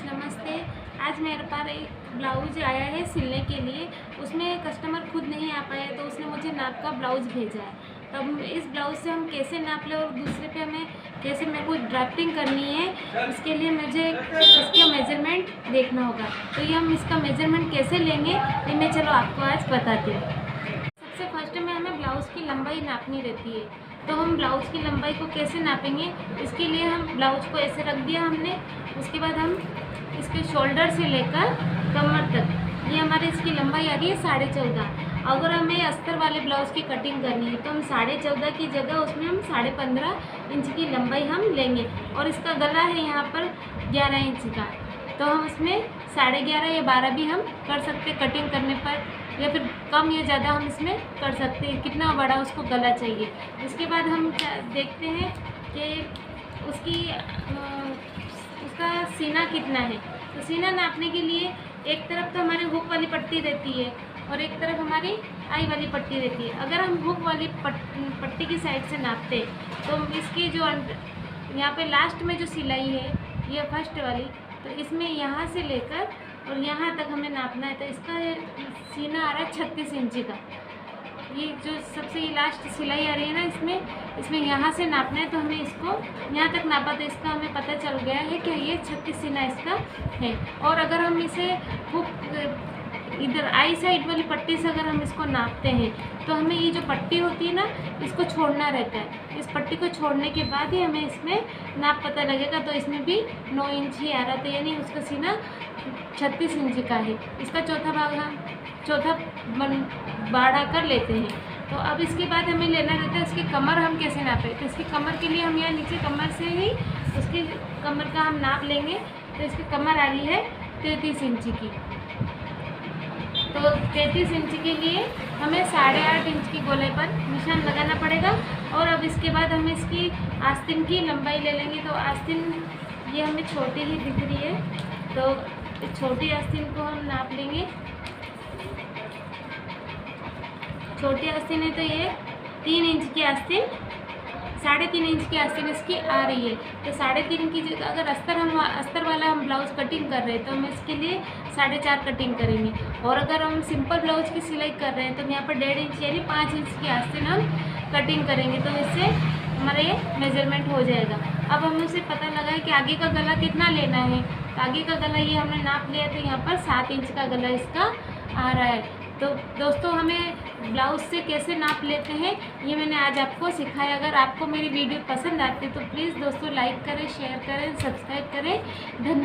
नमस्ते। आज मेरे पास एक ब्लाउज आया है सिलने के लिए। उसमें कस्टमर खुद नहीं आ पाया तो उसने मुझे नाप का ब्लाउज भेजा है। तब इस ब्लाउज से हम कैसे नाप लें और दूसरे पे हमें कैसे मेरे को ड्राफ्टिंग करनी है, इसके लिए मुझे इसका मेजरमेंट देखना होगा। तो ये हम इसका मेजरमेंट कैसे लेंगे ये मैं चलो आपको आज बताती हूँ। सबसे फर्स्ट में हमें ब्लाउज़ की लंबाई नापनी रहती है। तो हम ब्लाउज़ की लंबाई को कैसे नापेंगे, इसके लिए हम ब्लाउज को ऐसे रख दिया हमने। उसके बाद हम इसके शोल्डर से लेकर कमर तक ये हमारी इसकी लंबाई आ रही है 14.5। अगर हमें अस्तर वाले ब्लाउज़ की कटिंग करनी है तो हम 14.5 की जगह उसमें हम 15.5 इंच की लंबाई हम लेंगे। और इसका गला है यहाँ पर 11 इंच का, तो हम उसमें 11.5 या 12 भी हम कर सकते कटिंग करने पर, या फिर कम या ज़्यादा हम इसमें कर सकते हैं, कितना बड़ा उसको गला चाहिए। इसके बाद हम देखते हैं कि उसका सीना कितना है। तो सीना नापने के लिए एक तरफ तो हमारी हुक वाली पट्टी रहती है और एक तरफ हमारी आई वाली पट्टी रहती है। अगर हम हुक वाली पट्टी की साइड से नापते तो इसकी जो यहाँ पे लास्ट में जो सिलाई है ये फर्स्ट वाली, तो इसमें यहाँ से लेकर और यहाँ तक हमें नापना है। तो इसका सीना आ रहा है 36 इंच का। ये जो सबसे लास्ट सिलाई आ रही है ना, इसमें यहाँ से नापना है। तो हमें इसको यहाँ तक नापा तो इसका हमें पता चल गया है कि ये 36 सीना इसका है। और अगर हम इसे इधर आई साइड वाली पट्टी से अगर हम इसको नापते हैं तो हमें ये जो पट्टी होती है ना, इसको छोड़ना रहता है। इस पट्टी को छोड़ने के बाद ही हमें इसमें नाप पता लगेगा। तो इसमें भी 9 इंच ही आ रहा था, यानी उसका सीना 36 इंच का है। इसका चौथा बाड़ा कर लेते हैं। तो अब इसके बाद हमें लेना रहता है इसकी कमर हम कैसे नापें। तो इसकी कमर के लिए हम यहाँ नीचे कमर से ही उसकी कमर का हम नाप लेंगे। तो इसकी कमर आ रही है 33 इंच की। तो 33 इंच के लिए हमें 8.5 इंच की गोलाई पर निशान लगाना पड़ेगा। और अब इसके बाद हम इसकी आस्तीन की लंबाई ले लेंगे। तो आस्तीन ये हमें छोटी ही दिख रही है, तो छोटी आस्तीन को हम नाप लेंगे। छोटी आस्तीन है तो ये 3 इंच की आस्तीन, 3.5 इंच की आस्तीन इसकी आ रही है। तो 3.5 की जगह अगर अस्तर वाला हम ब्लाउज़ कटिंग कर रहे हैं तो हम इसके लिए 4.5 कटिंग करेंगे। और अगर हम सिंपल ब्लाउज की सिलाई कर रहे हैं तो हम यहाँ पर 1.5 इंच यानी 5 इंच की आस्तीन हम कटिंग करेंगे। तो इससे हमारा ये मेजरमेंट हो जाएगा। अब हमें उसे पता लगा है कि आगे का गला कितना लेना है। तो आगे का गला ये हमने नाप लिया, तो यहाँ पर 7 इंच का गला इसका आ रहा है। तो दोस्तों हमें ब्लाउज़ से कैसे नाप लेते हैं ये मैंने आज आपको सिखाया। अगर आपको मेरी वीडियो पसंद आती है तो प्लीज़ दोस्तों लाइक करें, शेयर करें, सब्सक्राइब करें। धन्यवाद।